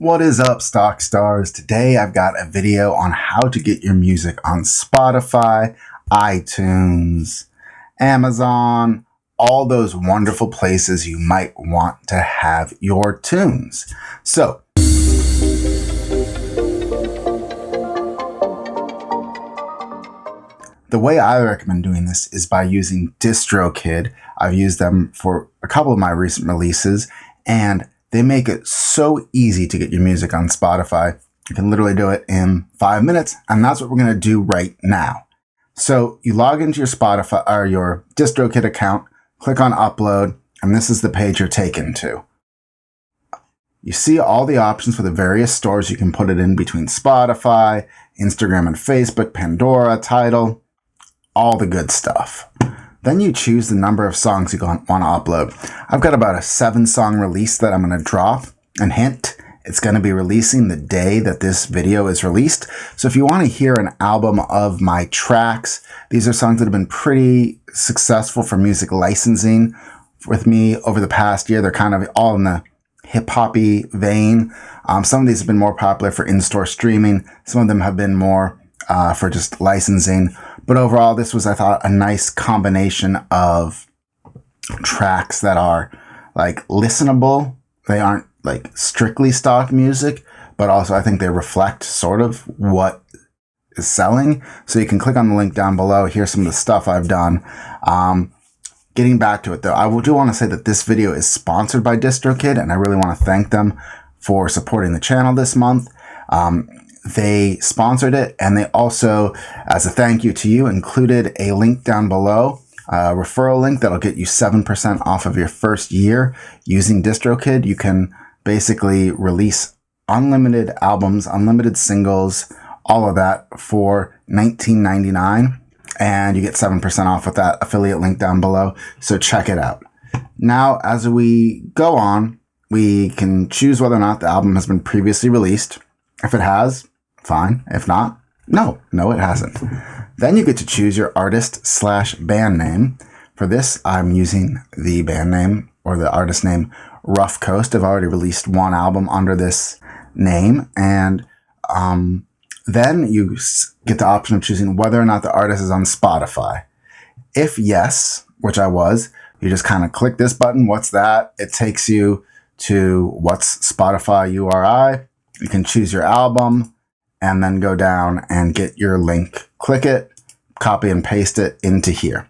What is up, Stock Stars? Today I've got a video on how to get your music on Spotify, iTunes, Amazon, all those wonderful places you might want to have your tunes. So, the way I recommend doing this is by using DistroKid. I've used them for a couple of my recent releases, and they make it so easy to get your music on Spotify. You can literally do it in 5 minutes, and that's what we're going to do right now. So you log into your Spotify or your DistroKid account, click on upload, and this is the page you're taken to. You see all the options for the various stores you can put it in between Spotify, Instagram and Facebook, Pandora, Tidal, all the good stuff. Then you choose the number of songs you want to upload. I've got about a 7-song release that I'm going to drop. And hint, it's going to be releasing the day that this video is released. So if you want to hear an album of my tracks, these are songs that have been pretty successful for music licensing with me over the past year. They're kind of all in the hip-hoppy vein. Some of these have been more popular for in-store streaming. Some of them have been more for just licensing. But overall, this was, I thought, a nice combination of tracks that are like listenable. They aren't like strictly stock music, but also I think they reflect sort of what is selling. So you can click on the link down below. Here's some of the stuff I've done. Getting back to it though, I do want to say that this video is sponsored by DistroKid, and I really want to thank them for supporting the channel this month. They sponsored it, and they also, as a thank you to you, included a link down below, a referral link that'll get you 7% off of your first year using DistroKid. You can basically release unlimited albums, unlimited singles, all of that for $19.99, and you get 7% off with that affiliate link down below, so check it out. Now, as we go on, we can choose whether or not the album has been previously released. If it has, fine. If not, no, it hasn't. Then you get to choose your artist/band name. For this, I'm using the band name or the artist name Rough Coast. I've already released one album under this name. And then you get the option of choosing whether or not the artist is on Spotify. If yes, which I was, you just kind of click this button. What's that? It takes you to what's Spotify URI. You can choose your album and then go down and get your link. Click it, copy and paste it into here.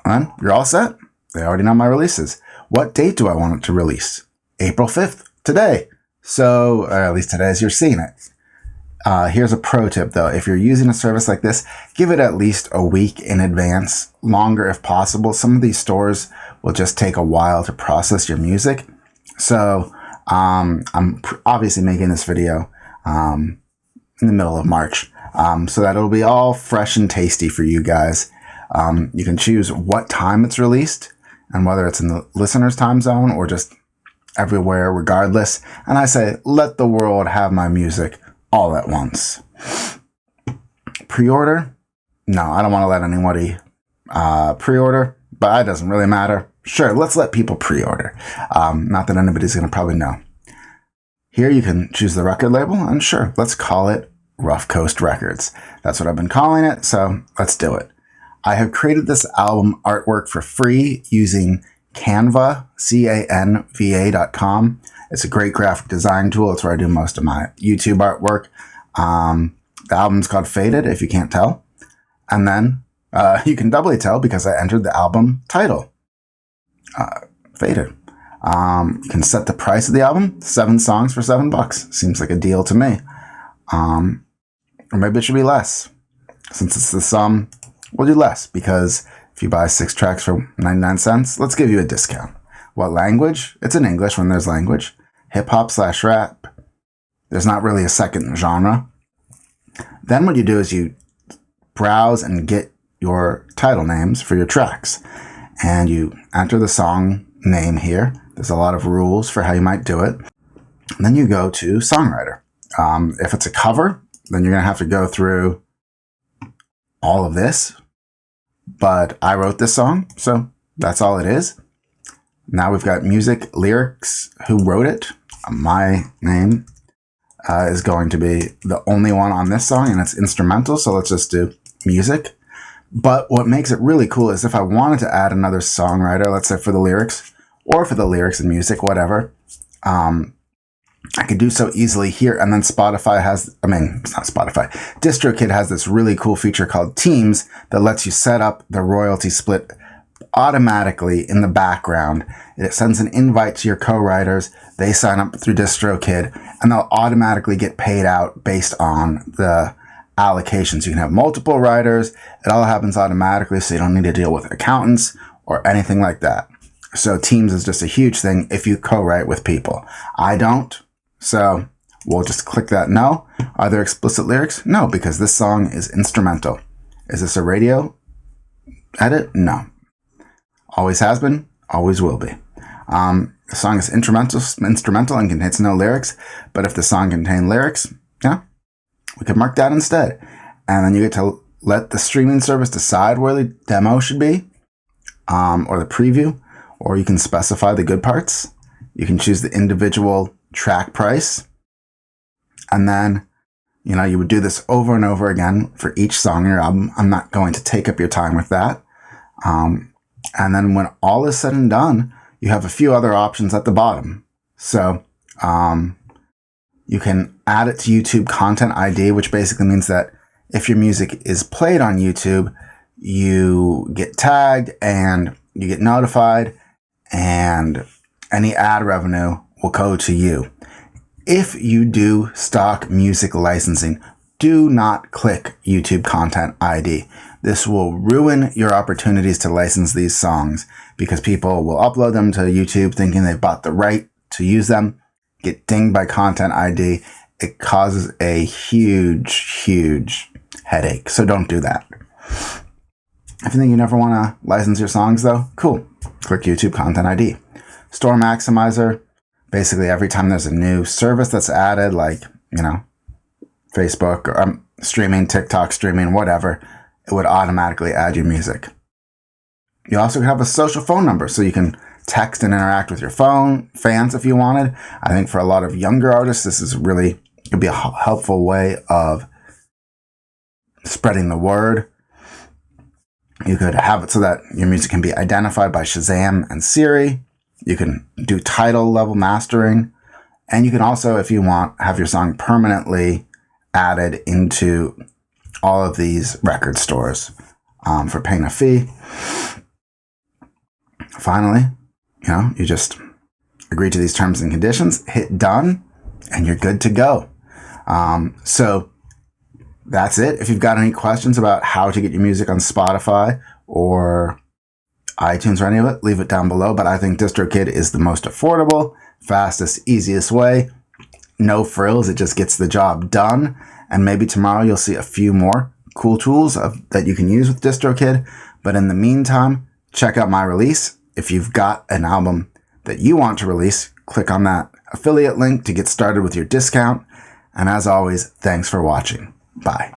And you're all set. They already know my releases. What date do I want it to release? April 5th, today. So, or at least today as you're seeing it. Here's a pro tip though. If you're using a service like this, give it at least a week in advance, longer if possible. Some of these stores will just take a while to process your music. So, I'm obviously making this video in the middle of March, so that it'll be all fresh and tasty for you guys. You can choose what time it's released and whether it's in the listener's time zone or just everywhere regardless. And I say, let the world have my music all at once. Pre-order? No, I don't want to let anybody pre-order, but it doesn't really matter. Sure, let's let people pre-order. Not that anybody's going to probably know. Here you can choose the record label, and sure, let's call it Rough Coast Records. That's what I've been calling it, so let's do it. I have created this album artwork for free using Canva, canva.com. It's a great graphic design tool. It's where I do most of my YouTube artwork. The album's called Faded, if you can't tell. And then you can doubly tell because I entered the album title. Faded. You can set the price of the album, 7 songs for $7. Seems like a deal to me. Or maybe it should be less. Since it's the sum, we'll do less because if you buy 6 tracks for 99 cents, let's give you a discount. What language? It's in English when there's language. Hip-hop/rap. There's not really a second genre. Then what you do is you browse and get your title names for your tracks. And you enter the song name here. There's a lot of rules for how you might do it. And then you go to songwriter. If it's a cover, then you're going to have to go through all of this. But I wrote this song, so that's all it is. Now we've got music, lyrics, who wrote it. my name is going to be the only one on this song, and it's instrumental, so let's just do music. But what makes it really cool is if I wanted to add another songwriter, let's say for the lyrics, or for the lyrics and music, whatever, I could do so easily here. And then it's not Spotify. DistroKid has this really cool feature called Teams that lets you set up the royalty split automatically in the background. It sends an invite to your co-writers. They sign up through DistroKid, and they'll automatically get paid out based on the allocations. You can have multiple writers. It all happens automatically, so you don't need to deal with accountants or anything like that. So Teams is just a huge thing if you co-write with people. I don't, so we'll just click that no. Are there explicit lyrics? No, because this song is instrumental. Is this a radio edit? No. Always has been, always will be. The song is instrumental and contains no lyrics, but if the song contained lyrics, yeah, we could mark that instead. And then you get to let the streaming service decide where the demo should be, or the preview, or you can specify the good parts. You can choose the individual track price. And then, you would do this over and over again for each song in your album. I'm not going to take up your time with that. And then when all is said and done, you have a few other options at the bottom. So you can add it to YouTube Content ID, which basically means that if your music is played on YouTube, you get tagged and you get notified, and any ad revenue will go to you. If you do stock music licensing, do not click YouTube Content ID. This will ruin your opportunities to license these songs because people will upload them to YouTube thinking they've bought the right to use them, get dinged by Content ID. It causes a huge, huge headache. So don't do that. If you think you never want to license your songs though, cool. Click YouTube Content ID. Store Maximizer. Basically every time there's a new service that's added, like, Facebook or streaming, TikTok streaming, whatever, it would automatically add your music. You also have a social phone number, so you can text and interact with your fans if you wanted. I think for a lot of younger artists, this is really could be a helpful way of spreading the word. You could have it so that your music can be identified by Shazam and Siri. You can do title level mastering. And you can also, if you want, have your song permanently added into all of these record stores for paying a fee. Finally, you just agree to these terms and conditions, hit done, and you're good to go. So that's it. If you've got any questions about how to get your music on Spotify or iTunes or any of it, leave it down below. But I think DistroKid is the most affordable, fastest, easiest way. No frills. It just gets the job done. And maybe tomorrow you'll see a few more cool tools that you can use with DistroKid. But in the meantime, check out my release. If you've got an album that you want to release, click on that affiliate link to get started with your discount. And as always, thanks for watching. Bye.